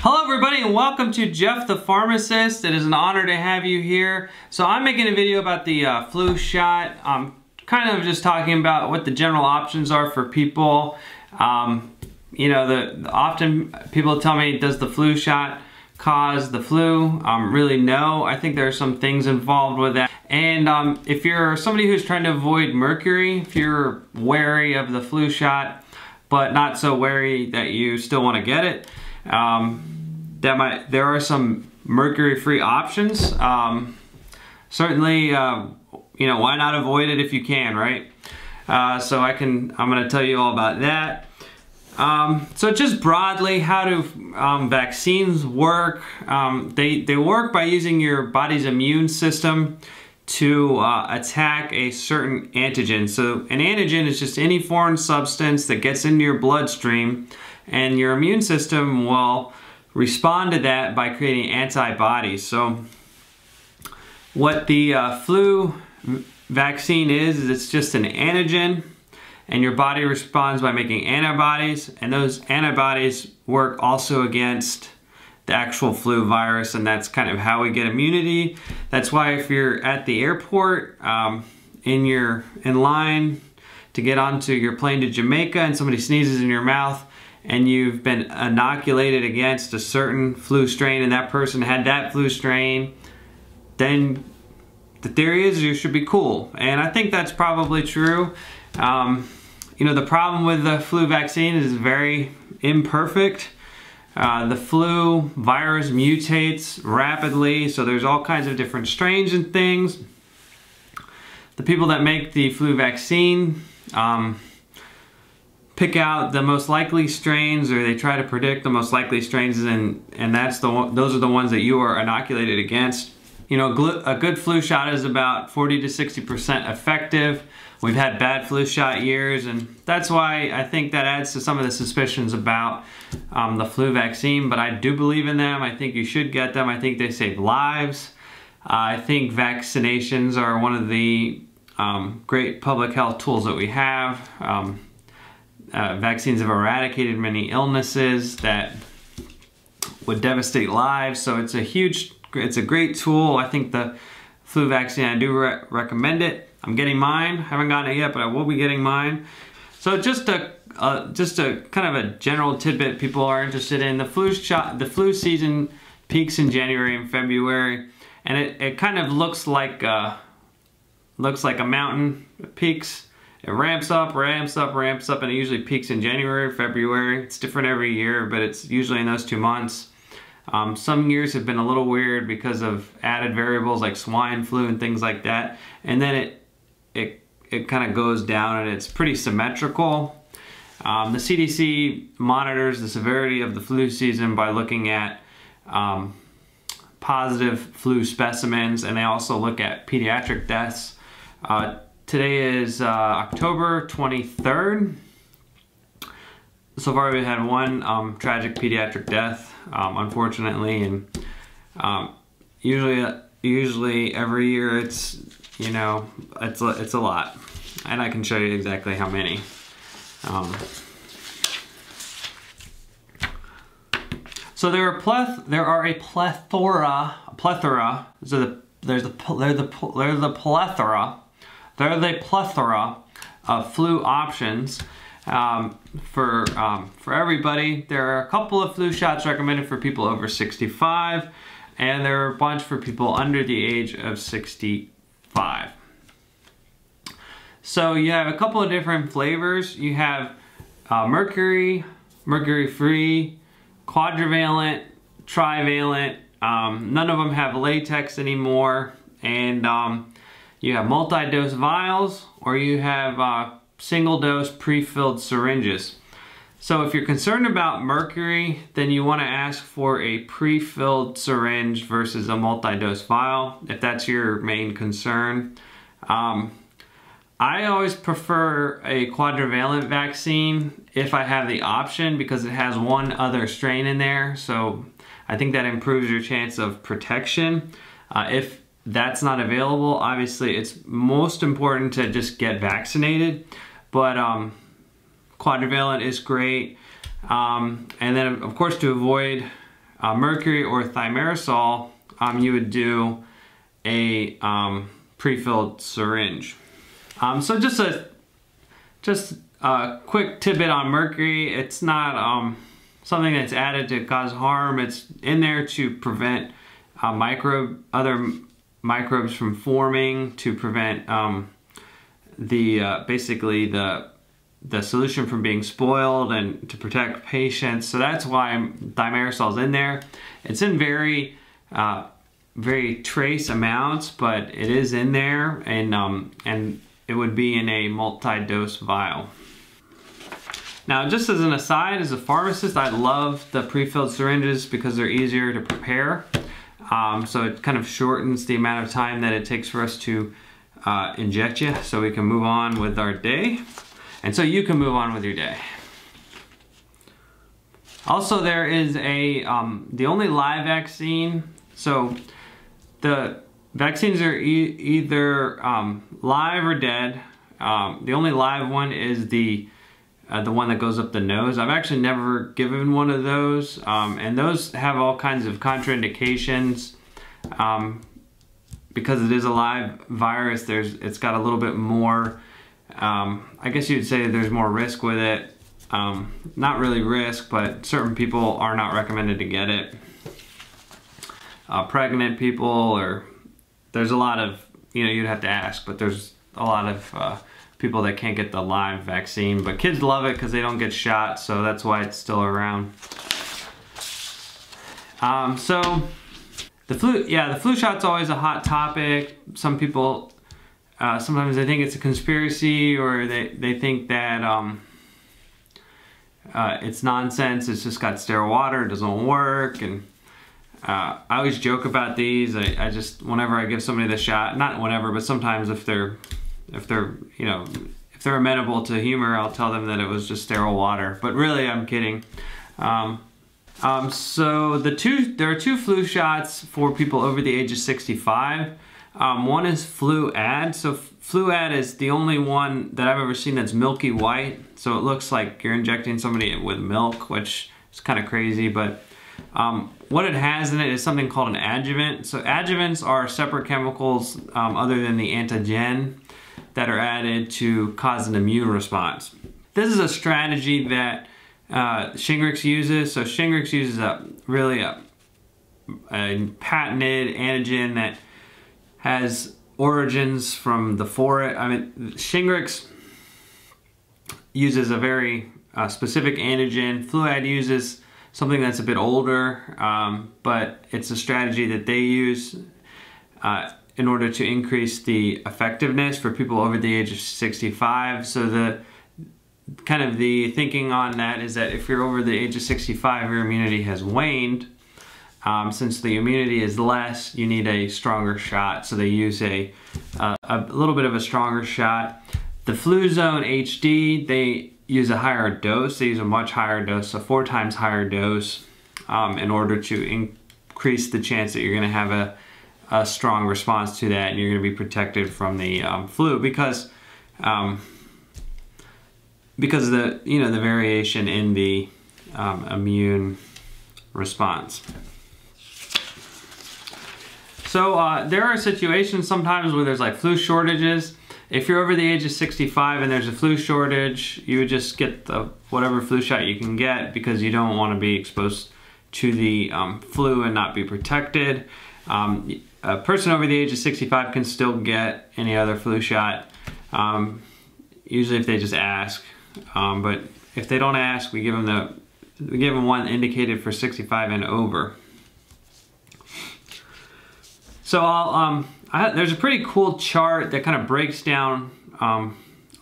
Hello everybody and welcome to Jeff the Pharmacist. It is an honor to have you here. So I'm making a video about the flu shot. I'm kind of just talking about what the general options are for people. You know, often people tell me, does the flu shot cause the flu? Really no. I think there are some things involved with that. And if you're somebody who's trying to avoid mercury, if you're wary of the flu shot, but not so wary that you still want to get it, there are some mercury-free options. Certainly, you know, why not avoid it if you can, right? So I'm going to tell you all about that. So just broadly, how do vaccines work? They work by using your body's immune system to attack a certain antigen. So an antigen is just any foreign substance that gets into your bloodstream, and your immune system will respond to that by creating antibodies. So what the flu vaccine is it's just an antigen, and your body responds by making antibodies, and those antibodies work also against the actual flu virus, and that's kind of how we get immunity. That's why if you're at the airport in line to get onto your plane to Jamaica and somebody sneezes in your mouth and you've been inoculated against a certain flu strain and that person had that flu strain, then the theory is you should be cool. And I think that's probably true. You know, the problem with the flu vaccine is it's very imperfect. The flu virus mutates rapidly, so there's all kinds of different strains and things. The people that make the flu vaccine pick out the most likely strains, or they try to predict the most likely strains, and those are the ones that you are inoculated against. You know, a good flu shot is about 40 to 60% effective. We've had bad flu shot years, and that's why I think that adds to some of the suspicions about the flu vaccine, but I do believe in them. I think you should get them. I think they save lives. I think vaccinations are one of the great public health tools that we have. Vaccines have eradicated many illnesses that would devastate lives, so it's a great tool. I think the flu vaccine, I do recommend it. I'm getting mine. Haven't gotten it yet, but I will be getting mine. So just a kind of a general tidbit people are interested in. The flu shot, the flu season peaks in January and February, and it kind of looks like a mountain. It peaks. It ramps up, and it usually peaks in January or February. It's different every year, but it's usually in those 2 months. Some years have been a little weird because of added variables like swine flu and things like that. And then it kind of goes down, and it's pretty symmetrical. The CDC monitors the severity of the flu season by looking at positive flu specimens, and they also look at pediatric deaths. Today is October 23rd. So far we've had one tragic pediatric death, unfortunately, and usually every year it's, you know, it's a lot, and I can show you exactly how many. So there are a plethora. So there's the plethora of flu options. For everybody. There are a couple of flu shots recommended for people over 65, and there are a bunch for people under the age of 65. So you have a couple of different flavors. You have mercury, mercury-free, quadrivalent, trivalent. None of them have latex anymore, and you have multi-dose vials, or you have single-dose pre-filled syringes. So if you're concerned about mercury, then you want to ask for a pre-filled syringe versus a multi-dose vial, if that's your main concern. I always prefer a quadrivalent vaccine if I have the option, because it has one other strain in there, so I think that improves your chance of protection. If that's not available, obviously it's most important to just get vaccinated, but quadrivalent is great. And then of course, to avoid mercury or thimerosal, you would do a pre-filled syringe. So just a quick tidbit on mercury. It's not something that's added to cause harm. It's in there to prevent other microbes from forming, to prevent basically the solution from being spoiled, and to protect patients. So that's why thimerosal is in there. It's in very trace amounts, but it is in there, and it would be in a multi-dose vial. Now, just as an aside, as a pharmacist, I love the pre-filled syringes because they're easier to prepare. So it kind of shortens the amount of time that it takes for us to inject you, so we can move on with our day, and so you can move on with your day. Also, there is the only live vaccine. So the vaccines are either live or dead. The only live one is the one that goes up the nose. I've actually never given one of those, and those have all kinds of contraindications. Because it is a live virus, it's got a little bit more, I guess you'd say there's more risk with it. Not really risk, but certain people are not recommended to get it. Pregnant people, or there's a lot of, you'd have to ask, but there's a lot of people that can't get the live vaccine, but kids love it because they don't get shot, so that's why it's still around. So the flu shot's always a hot topic. Some people, sometimes they think it's a conspiracy, or they think that it's nonsense, it's just got sterile water, it doesn't work, and I always joke about these. I just, whenever I give somebody the shot, not whenever, but sometimes if they're amenable to humor, I'll tell them that it was just sterile water, but really I'm kidding. So there are two flu shots for people over the age of 65. One is Fluad. So Fluad is the only one that I've ever seen that's milky white. So it looks like you're injecting somebody with milk, which is kind of crazy, but what it has in it is something called an adjuvant. So adjuvants are separate chemicals other than the antigen that are added to cause an immune response. This is a strategy that Shingrix uses. So Shingrix uses a patented antigen that has origins from the forest. I mean, Shingrix uses a very specific antigen. Fluad uses something that's a bit older, but it's a strategy that they use in order to increase the effectiveness for people over the age of 65. So the thinking on that is that if you're over the age of 65, your immunity has waned. Since the immunity is less, you need a stronger shot. So they use a little bit of a stronger shot. The Fluzone HD, they use a higher dose. They use a much higher dose, a 4 times higher dose, in order to increase the chance that you're going to have a strong response to that, and you're going to be protected from the flu, because of the the variation in the immune response. So there are situations sometimes where there's like flu shortages. If you're over the age of 65 and there's a flu shortage, you would just get whatever flu shot you can get, because you don't want to be exposed to the flu and not be protected. A person over the age of 65 can still get any other flu shot, usually if they just ask. But if they don't ask, we give them one indicated for 65 and over. So there's a pretty cool chart that kind of breaks down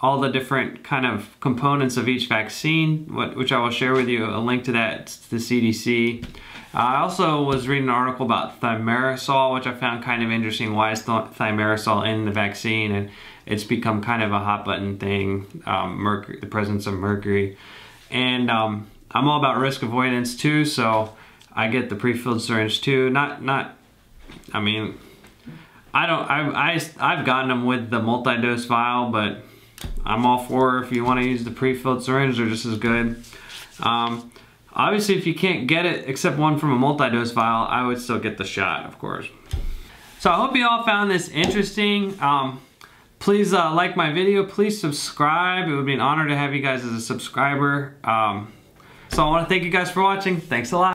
all the different kind of components of each vaccine, which I will share with you. A link to that, it's the CDC. I also was reading an article about thimerosal, which I found kind of interesting. Why is thimerosal in the vaccine? And it's become kind of a hot button thing, the presence of mercury. And I'm all about risk avoidance too, so I get the pre-filled syringe too. I mean, I've gotten them with the multi-dose vial, but I'm all for if you want to use the pre-filled syringe, they're just as good. Obviously, if you can't get it except one from a multi-dose vial, I would still get the shot, of course. So I hope you all found this interesting. Please like my video, please subscribe. It would be an honor to have you guys as a subscriber. So I want to thank you guys for watching. Thanks a lot.